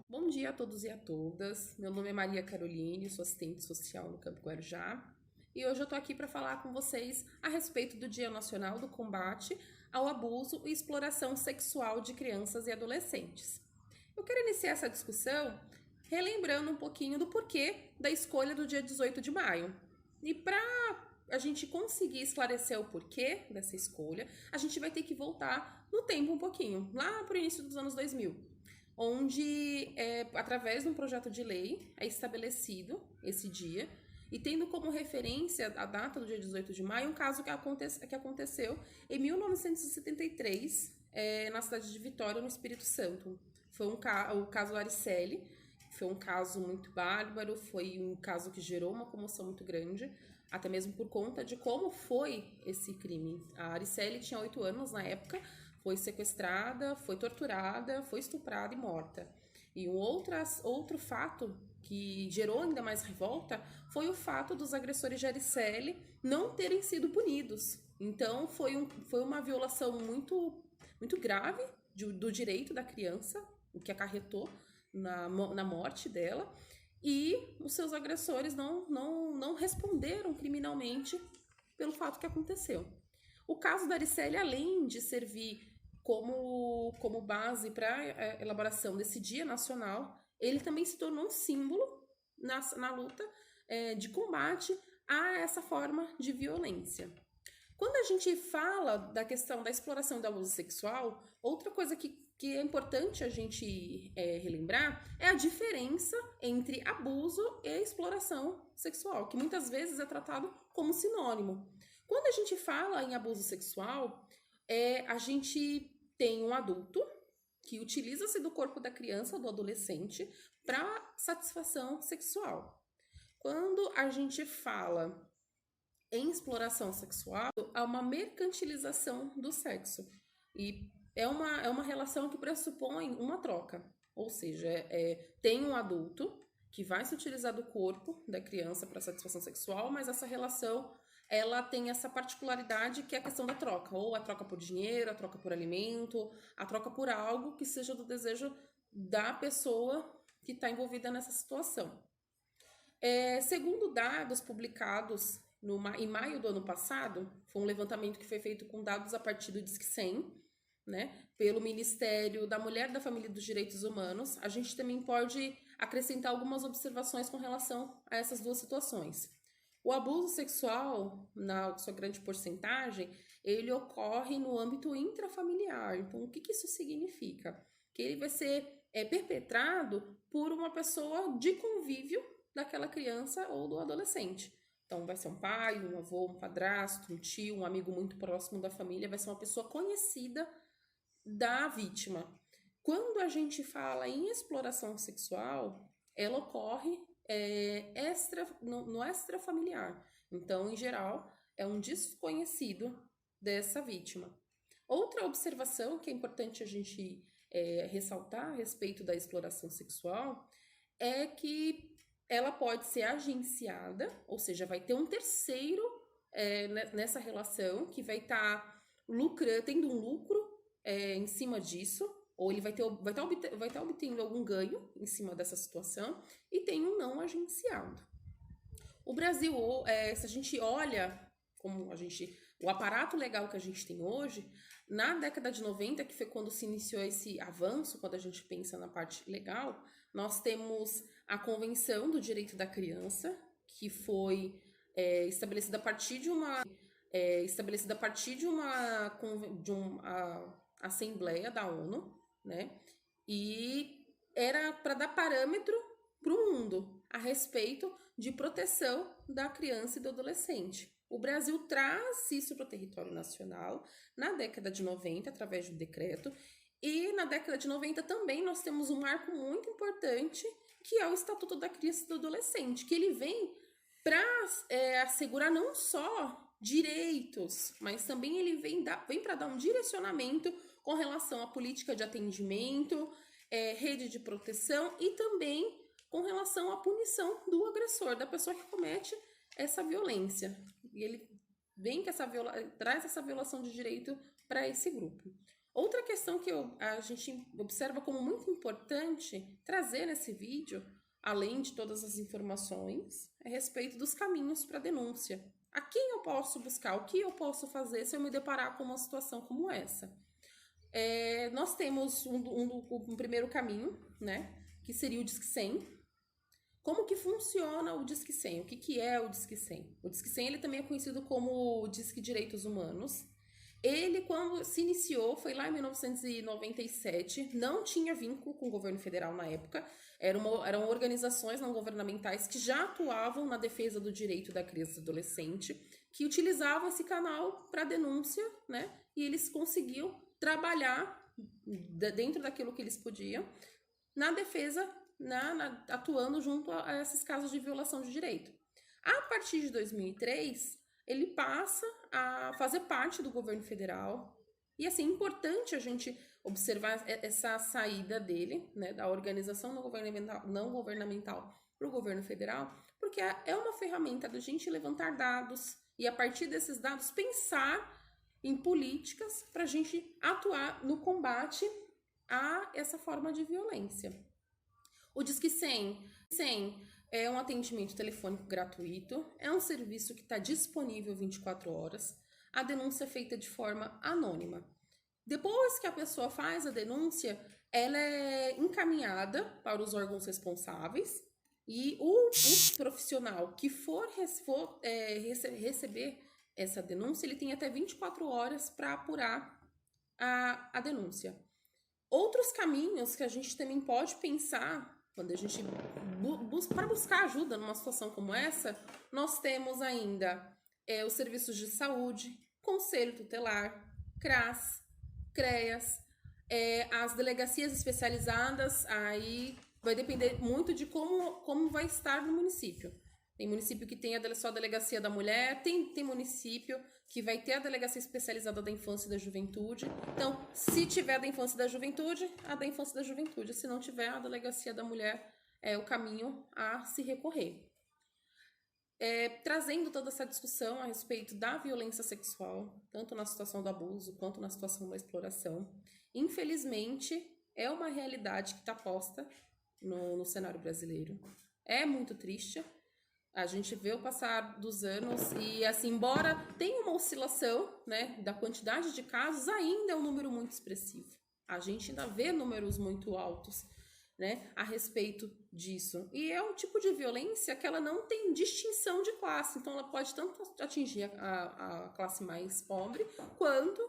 Bom dia a todos e a todas. Meu nome é Maria Caroline, sou assistente social no Campo Guarujá. E hoje eu tô aqui para falar com vocês a respeito do Dia Nacional do Combate ao Abuso e Exploração Sexual de Crianças e Adolescentes. Eu quero iniciar essa discussão relembrando um pouquinho do porquê da escolha do dia 18 de maio. E para a gente conseguir esclarecer o porquê dessa escolha, a gente vai ter que voltar no tempo um pouquinho, lá para o início dos anos 2000. Onde, através de um projeto de lei, é estabelecido esse dia, e tendo como referência a data do dia 18 de maio, um caso que aconteceu em 1973, na cidade de Vitória, no Espírito Santo. Foi o caso Ariceli, foi um caso muito bárbaro, foi um caso que gerou uma comoção muito grande, até mesmo por conta de como foi esse crime. A Ariceli tinha 8 anos na época, foi sequestrada, foi torturada, foi estuprada e morta. E um outro fato que gerou ainda mais revolta foi o fato dos agressores de Ariceli não terem sido punidos. Então foi uma violação muito, muito grave do direito da criança, o que acarretou na morte dela, e os seus agressores não responderam criminalmente pelo fato que aconteceu. O caso da Ariceli, além de servir como base para a elaboração desse Dia Nacional, ele também se tornou um símbolo na luta de combate a essa forma de violência. Quando a gente fala da questão da exploração e do abuso sexual, outra coisa que é importante a gente relembrar é a diferença entre abuso e exploração sexual, que muitas vezes é tratado como sinônimo. Quando a gente fala em abuso sexual, a gente tem um adulto que utiliza-se do corpo da criança ou do adolescente para satisfação sexual. Quando a gente fala em exploração sexual, há uma mercantilização do sexo. E é uma relação que pressupõe uma troca. Ou seja, tem um adulto que vai se utilizar do corpo da criança para satisfação sexual, mas essa relação ela tem essa particularidade que é a questão da troca, ou a troca por dinheiro, a troca por alimento, a troca por algo que seja do desejo da pessoa que está envolvida nessa situação. Segundo dados publicados em maio do ano passado, foi um levantamento que foi feito com dados a partir do Disque 100, né, pelo Ministério da Mulher, da Família e dos Direitos Humanos. A gente também pode acrescentar algumas observações com relação a essas duas situações. O abuso sexual, na sua grande porcentagem, ele ocorre no âmbito intrafamiliar. Então, o que isso significa? Que ele vai ser perpetrado por uma pessoa de convívio daquela criança ou do adolescente. Então, vai ser um pai, um avô, um padrasto, um tio, um amigo muito próximo da família, vai ser uma pessoa conhecida da vítima. Quando a gente fala em exploração sexual, ela ocorre no extrafamiliar. Então, em geral, é um desconhecido dessa vítima. Outra observação que é importante a gente ressaltar a respeito da exploração sexual é que ela pode ser agenciada, ou seja, vai ter um terceiro nessa relação que vai estar tendo um lucro em cima disso, ou ele vai estar obtendo algum ganho em cima dessa situação, e tem um não agenciado. O Brasil, se a gente olha o aparato legal que a gente tem hoje, na década de 90, que foi quando se iniciou esse avanço, quando a gente pensa na parte legal, nós temos a Convenção do Direito da Criança, que foi estabelecida a partir de uma Assembleia da ONU, né? E era para dar parâmetro para o mundo a respeito de proteção da criança e do adolescente. O Brasil traz isso para o território nacional na década de 90, através de um decreto, e na década de 90 também nós temos um marco muito importante, que é o Estatuto da Criança e do Adolescente, que ele vem para assegurar não só direitos, mas também ele vem para dar um direcionamento com relação à política de atendimento, rede de proteção e também com relação à punição do agressor, da pessoa que comete essa violência. E ele vem que traz essa violação de direito para esse grupo. Outra questão que a gente observa como muito importante trazer nesse vídeo, além de todas as informações, é a respeito dos caminhos para denúncia. A quem eu posso buscar? O que eu posso fazer se eu me deparar com uma situação como essa? Nós temos um primeiro caminho, né, que seria o Disque 100. Como que funciona o Disque 100? O que é o Disque 100? O Disque 100 ele também é conhecido como o Disque Direitos Humanos. Ele, quando se iniciou, foi lá em 1997, não tinha vínculo com o governo federal na época, eram organizações não governamentais que já atuavam na defesa do direito da criança e do adolescente, que utilizavam esse canal para denúncia, né? E eles conseguiam trabalhar dentro daquilo que eles podiam, na defesa, atuando junto a esses casos de violação de direito. A partir de 2003, ele passa a fazer parte do governo federal. E, assim, é importante a gente observar essa saída dele, né, da organização não governamental para o governo federal, porque é uma ferramenta da gente levantar dados e, a partir desses dados, pensar em políticas para a gente atuar no combate a essa forma de violência. O Disque 100 é um atendimento telefônico gratuito, é um serviço que está disponível 24 horas, a denúncia é feita de forma anônima. Depois que a pessoa faz a denúncia, ela é encaminhada para os órgãos responsáveis e o profissional que for receber essa denúncia, ele tem até 24 horas para apurar a denúncia. Outros caminhos que a gente também pode pensar quando a gente para buscar ajuda numa situação como essa, nós temos ainda os serviços de saúde, Conselho Tutelar, CRAS, CREAS, as delegacias especializadas, aí vai depender muito de como vai estar no município. Tem município que tem só a delegacia da mulher, tem município que vai ter a delegacia especializada da infância e da juventude. Então, se tiver a da infância e da juventude, a da infância e da juventude. Se não tiver, a delegacia da mulher é o caminho a se recorrer. Trazendo toda essa discussão a respeito da violência sexual, tanto na situação do abuso quanto na situação da exploração. Infelizmente, é uma realidade que está posta no cenário brasileiro. É muito triste. A gente vê o passar dos anos e, assim, embora tenha uma oscilação, né, da quantidade de casos, ainda é um número muito expressivo. A gente ainda vê números muito altos, né, a respeito disso. E é um tipo de violência que ela não tem distinção de classe. Então, ela pode tanto atingir a classe mais pobre quanto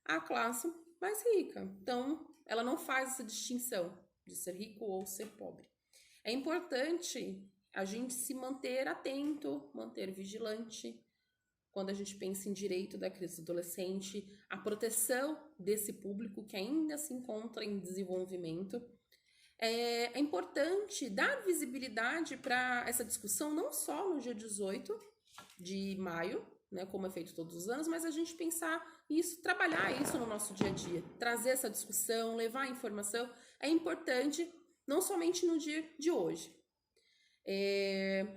a classe mais rica. Então, ela não faz essa distinção de ser rico ou ser pobre. É importante a gente se manter atento, manter vigilante, quando a gente pensa em direito da criança e adolescente, a proteção desse público que ainda se encontra em desenvolvimento. É importante dar visibilidade para essa discussão, não só no dia 18 de maio, né, como é feito todos os anos, mas a gente pensar isso, trabalhar isso no nosso dia a dia, trazer essa discussão, levar a informação, é importante não somente no dia de hoje.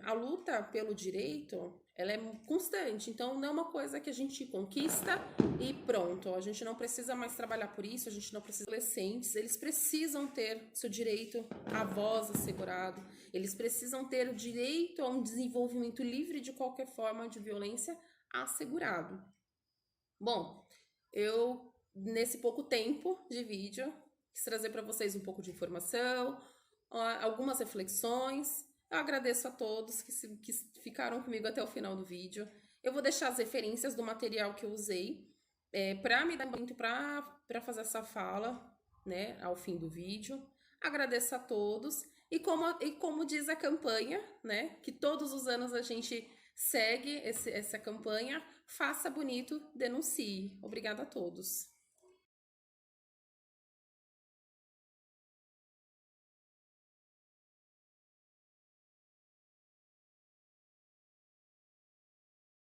A luta pelo direito, ela é constante, então não é uma coisa que a gente conquista e pronto, a gente não precisa mais trabalhar por isso, a gente não precisa. Adolescentes, eles precisam ter seu direito à voz assegurado, eles precisam ter o direito a um desenvolvimento livre de qualquer forma de violência assegurado. Bom, eu, nesse pouco tempo de vídeo, quis trazer para vocês um pouco de informação, algumas reflexões. Eu agradeço a todos que ficaram comigo até o final do vídeo. Eu vou deixar as referências do material que eu usei para me dar muito para fazer essa fala, né, ao fim do vídeo. Agradeço a todos. E como diz a campanha, né, que todos os anos a gente segue essa campanha, faça bonito, denuncie. Obrigada a todos.